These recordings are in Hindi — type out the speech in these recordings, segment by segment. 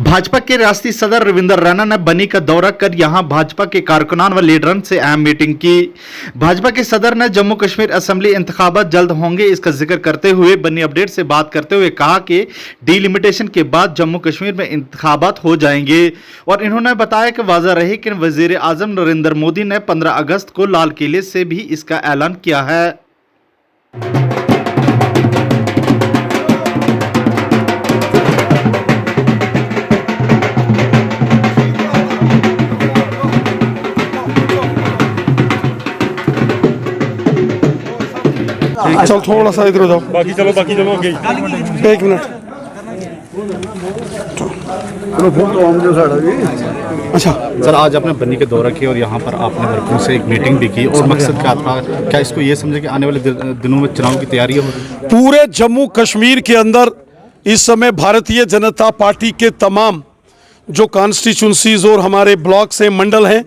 भाजपा के राष्ट्रीय सदर रविंद्र रैना ने बनी का दौरा कर यहां भाजपा के कारकुनान व लीडरों से अहम मीटिंग की। भाजपा के सदर ने जम्मू कश्मीर असेंबली इंतखाबात जल्द होंगे इसका जिक्र करते हुए बनी अपडेट से बात करते हुए कहा कि डिलिमिटेशन के बाद जम्मू कश्मीर में इंतखाबात हो जाएंगे और इन्होंने बताया कि वाज़ा रहे कि वजीर आजम नरेंद्र मोदी ने 15 अगस्त को लाल किले से भी इसका ऐलान किया है। चल थोड़ा सा इधर हो जाओ। बाकी चलो आगे। एक मिनट। चलो फोन तो हम जो साड़ा भी। अच्छा सर, आज आपने बन्नी के दौरा किया और यहाँ पर आपने वर्करों से एक मीटिंग भी की और मकसद क्या था? क्या इसको ये समझे कि आने वाले दिनों में चुनाव की तैयारी हो? पूरे जम्मू कश्मीर के अंदर इस समय भारतीय जनता पार्टी के तमाम जो कॉन्स्टिट्यूंसीज और हमारे ब्लॉक से मंडल हैं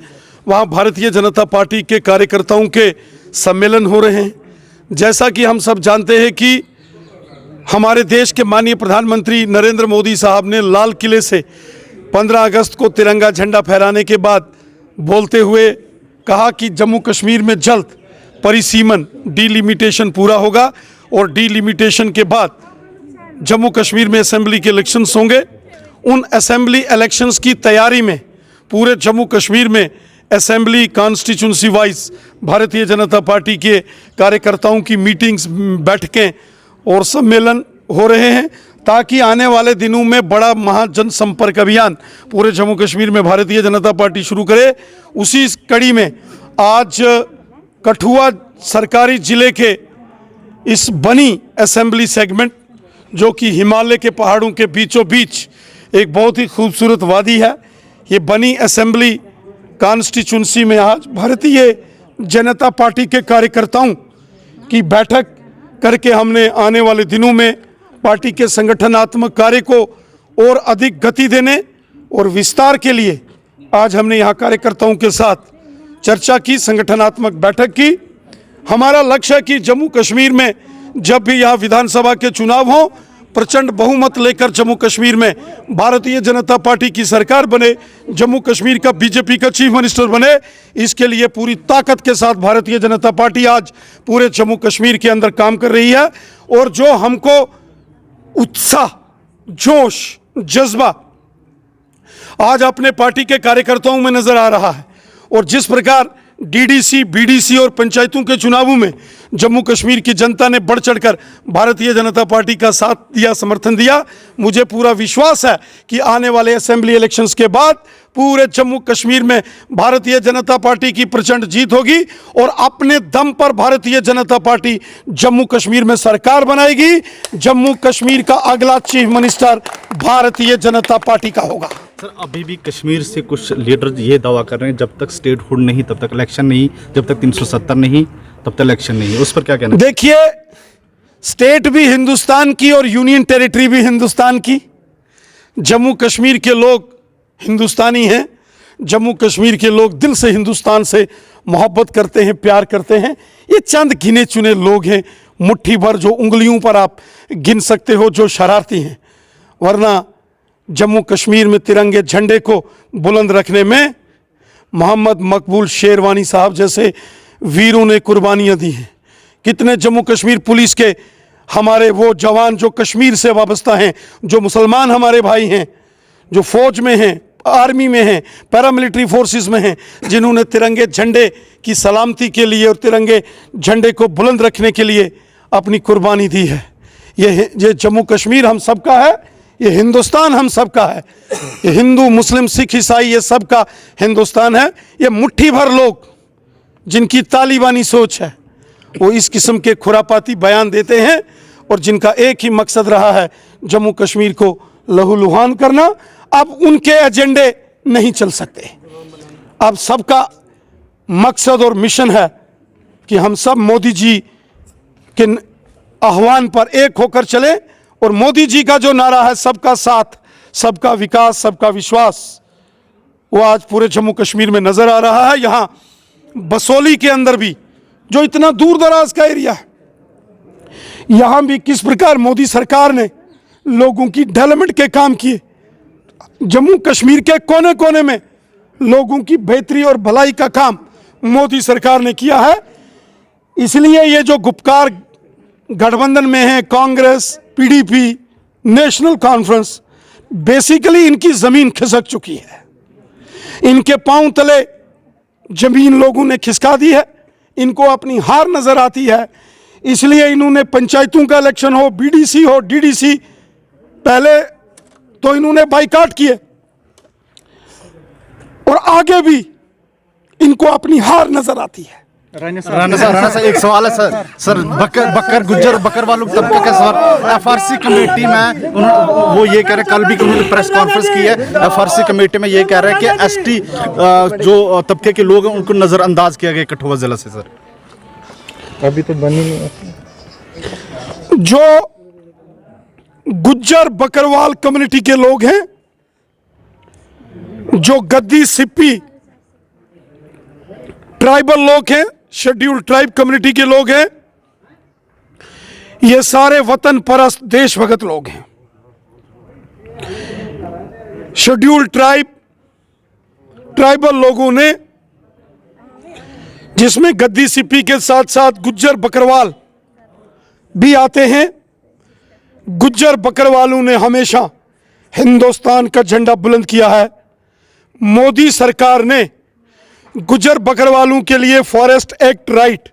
वहाँ भारतीय जनता पार्टी के कार्यकर्ताओं के सम्मेलन हो रहे हैं। जैसा कि हम सब जानते हैं कि हमारे देश के माननीय प्रधानमंत्री नरेंद्र मोदी साहब ने लाल किले से 15 अगस्त को तिरंगा झंडा फहराने के बाद बोलते हुए कहा कि जम्मू कश्मीर में जल्द परिसीमन डिलिमिटेशन पूरा होगा और डिलिमिटेशन के बाद जम्मू कश्मीर में असेंबली के इलेक्शंस होंगे। उन असेंबली इलेक्शंस की तैयारी में पूरे जम्मू कश्मीर में assembly constituency wise Bharatiya Janata party के कार्यकर्ताओं की मीटिंग्स, बैठकें और सम्मेलन हो रहे हैं ताकि आने वाले दिनों में बड़ा महाजन संपर्क अभियान पूरे जम्मू कश्मीर में भारतीय जनता पार्टी शुरू करे। उसी कड़ी में आज कठुआ सरकारी ज़िले के इस बनी असेंबली सेगमेंट जो कि हिमालय के पहाड़ों के बीचों बीच एक बहुत ही खूबसूरत वादी है, ये बनी असेंबली कॉन्स्टिट्यूंसी में आज भारतीय जनता पार्टी के कार्यकर्ताओं की बैठक करके हमने आने वाले दिनों में पार्टी के संगठनात्मक कार्य को और अधिक गति देने और विस्तार के लिए आज हमने यहाँ कार्यकर्ताओं के साथ चर्चा की, संगठनात्मक बैठक की। हमारा लक्ष्य है कि जम्मू कश्मीर में जब भी यहाँ विधानसभा के चुनाव हों प्रचंड बहुमत लेकर जम्मू कश्मीर में भारतीय जनता पार्टी की सरकार बने, जम्मू कश्मीर का बीजेपी का चीफ मिनिस्टर बने। इसके लिए पूरी ताकत के साथ भारतीय जनता पार्टी आज पूरे जम्मू कश्मीर के अंदर काम कर रही है और जो हमको उत्साह, जोश, जज्बा आज अपने पार्टी के कार्यकर्ताओं में नजर आ रहा है और जिस प्रकार डीडीसी, बीडीसी और पंचायतों के चुनावों में जम्मू कश्मीर की जनता ने बढ़ चढ़कर भारतीय जनता पार्टी का साथ दिया, समर्थन दिया, मुझे पूरा विश्वास है कि आने वाले असेंबली इलेक्शंस के बाद पूरे जम्मू कश्मीर में भारतीय जनता पार्टी की प्रचंड जीत होगी और अपने दम पर भारतीय जनता पार्टी जम्मू कश्मीर में सरकार बनाएगी। जम्मू कश्मीर का अगला chief minister Bharatiya Janata party का होगा। सर, अभी भी कश्मीर से कुछ लीडर ये दावा कर रहे हैं जब तक स्टेटहुड नहीं तब तक इलेक्शन नहीं, जब तक 370 नहीं तब तक इलेक्शन नहीं, उस पर क्या कहना? देखिए, स्टेट भी हिंदुस्तान की और यूनियन टेरिटरी भी हिंदुस्तान की। जम्मू कश्मीर के लोग हिंदुस्तानी हैं, जम्मू कश्मीर के लोग दिल से हिंदुस्तान से मोहब्बत करते हैं, प्यार करते हैं। ये चंद गिने चुने लोग हैं, मुट्ठी भर जो उंगलियों पर आप गिन सकते हो जो शरारती हैं, वरना जम्मू कश्मीर में तिरंगे झंडे को बुलंद रखने में मोहम्मद मकबूल शेरवानी साहब जैसे वीरों ने कुर्बानियाँ दी हैं। कितने जम्मू कश्मीर पुलिस के हमारे वो जवान जो कश्मीर से वाबस्ता हैं, जो मुसलमान हमारे भाई हैं, जो फौज में हैं, आर्मी में हैं, पैरामिलिट्री फोर्सेस में हैं, जिन्होंने तिरंगे झंडे की सलामती के लिए और तिरंगे झंडे को बुलंद रखने के लिए अपनी कुर्बानी दी है। ये जम्मू कश्मीर हम सबका है, ये हिंदुस्तान हम सबका है, ये हिंदू, मुस्लिम, सिख, ईसाई ये सबका हिंदुस्तान है। ये मुट्ठी भर लोग जिनकी तालिबानी सोच है वो इस किस्म के खुरापाती बयान देते हैं और जिनका एक ही मकसद रहा है जम्मू कश्मीर को लहूलुहान करना। अब उनके एजेंडे नहीं चल सकते। अब सबका मकसद और मिशन है कि हम सब मोदी जी के आह्वान पर एक होकर चले और मोदी जी का जो नारा है सबका साथ, सबका विकास, सबका विश्वास, वो आज पूरे जम्मू कश्मीर में नजर आ रहा है। यहाँ बसोली के अंदर भी जो इतना दूर दराज का एरिया है, यहाँ भी किस प्रकार मोदी सरकार ने लोगों की डेवलपमेंट के काम किए। जम्मू कश्मीर के कोने कोने में लोगों की बेहतरी और भलाई का काम मोदी सरकार ने किया है। इसलिए ये जो गुपकार गठबंधन में है, Congress, PDP, national conference, basically इनकी जमीन खिसक चुकी है। इनके पांव तले जमीन लोगों ने खिसका दी है। इनको अपनी हार नजर आती है। इसलिए इन्होंने पंचायतों का इलेक्शन हो, बीडीसी हो, डीडीसी, पहले तो इन्होंने बाइकाट किए और आगे भी इनको अपनी हार नजर आती है। राणा साहब एक सवाल है सर बकर गुज्जर बकरवाल तबके का सवाल। एफआरसी कमेटी में वो ये कह रहे, कल भी उन्होंने प्रेस कॉन्फ्रेंस की है, एफआरसी कमेटी में ये कह रहे हैं कि एसटी जो तबके के लोग हैं उनको नजरअंदाज किया गया कठुआ जिला से। सर अभी तो बनी नहीं। जो गुज्जर बकरवाल कम्युनिटी के लोग हैं, जो गद्दी सिप्पी ट्राइबल लोग हैं, शेड्यूल्ड ट्राइब कम्युनिटी के लोग हैं, ये सारे वतन परस्त देशभगत लोग हैं। शेड्यूल्ड ट्राइबल लोगों ने, जिसमें गद्दी सिप्पी के साथ साथ गुज्जर बकरवाल भी आते हैं। गुज्जर बकरवालों ने हमेशा हिंदुस्तान का झंडा बुलंद किया है। मोदी सरकार ने गुज्जर बकरवालों के लिए फॉरेस्ट एक्ट राइट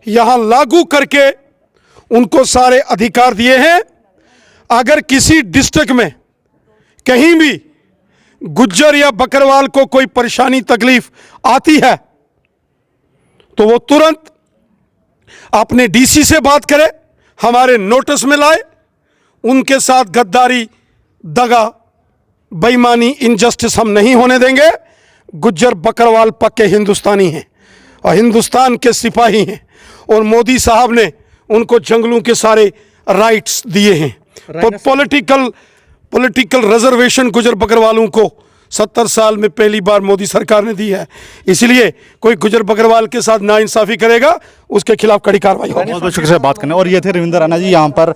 यहां लागू करके उनको सारे अधिकार दिए हैं। अगर किसी डिस्ट्रिक्ट में कहीं भी गुज्जर या बकरवाल को कोई परेशानी तकलीफ आती है तो वो तुरंत अपने डीसी से बात करे, हमारे नोटिस में लाए। उनके साथ गद्दारी, दगा, बेईमानी, इनजस्टिस हम नहीं होने देंगे। गुज्जर बकरवाल पक्के हिंदुस्तानी हैं और हिंदुस्तान के सिपाही हैं और मोदी साहब ने उनको जंगलों के सारे राइट्स दिए हैं। पॉलिटिकल रिजर्वेशन गुज्जर बकरवालों को 70 साल में पहली बार मोदी सरकार ने दी है। इसलिए कोई गुज्जर बकरवाल के साथ नाइंसाफी करेगा उसके खिलाफ कड़ी कार्रवाई होगी। बहुत बहुत शुक्रिया बात करने। और ये थे रविंदर राणा जी, यहाँ पर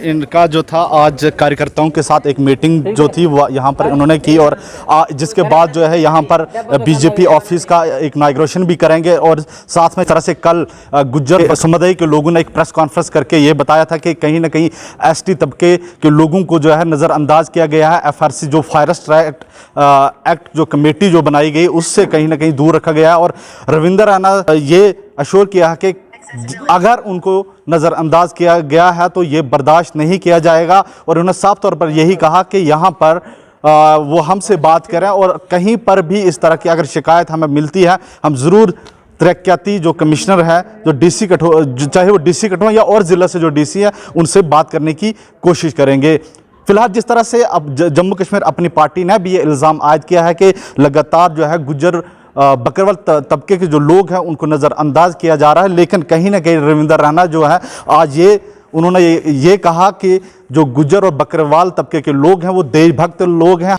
इनका जो था आज कार्यकर्ताओं के साथ एक मीटिंग जो थी वो यहाँ पर उन्होंने की और जिसके बाद जो है यहाँ पर बीजेपी ऑफिस का एक इनॉग्रेशन भी करेंगे। और साथ में तरह से कल गुज्जर समुदाय के लोगों ने एक प्रेस कॉन्फ्रेंस करके ये बताया था कि कहीं ना कहीं एसटी तबके के लोगों को जो है नज़रअंदाज किया गया है। एफआरसी जो फॉरेस्ट एक्ट जो कमेटी जो बनाई गई उससे कहीं ना कहीं दूर रखा गया है। और रविंदर राणा ये अश्योर किया है कि अगर उनको नज़रअंदाज किया गया है तो ये बर्दाश्त नहीं किया जाएगा। और उन्होंने साफ तौर पर यही कहा कि यहाँ पर वो हमसे बात करें और कहीं पर भी इस तरह की अगर शिकायत हमें मिलती है हम ज़रूर तरक्याती जो कमिश्नर है, जो डीसी कठुआ, चाहे वो डीसी कठुआ या और ज़िला से जो डीसी है, उनसे बात करने की कोशिश करेंगे। फिलहाल जिस तरह से अब जम्मू कश्मीर अपनी पार्टी ने भी ये इल्ज़ाम आयद किया है कि लगातार जो है गुज्जर बकरवाल तबके के जो लोग हैं उनको नज़रअंदाज किया जा रहा है। लेकिन कहीं ना कहीं रविंदर राणा जो है आज उन्होंने ये कहा कि जो गुज्जर और बकरवाल तबके के लोग हैं वो देशभक्त लोग हैं।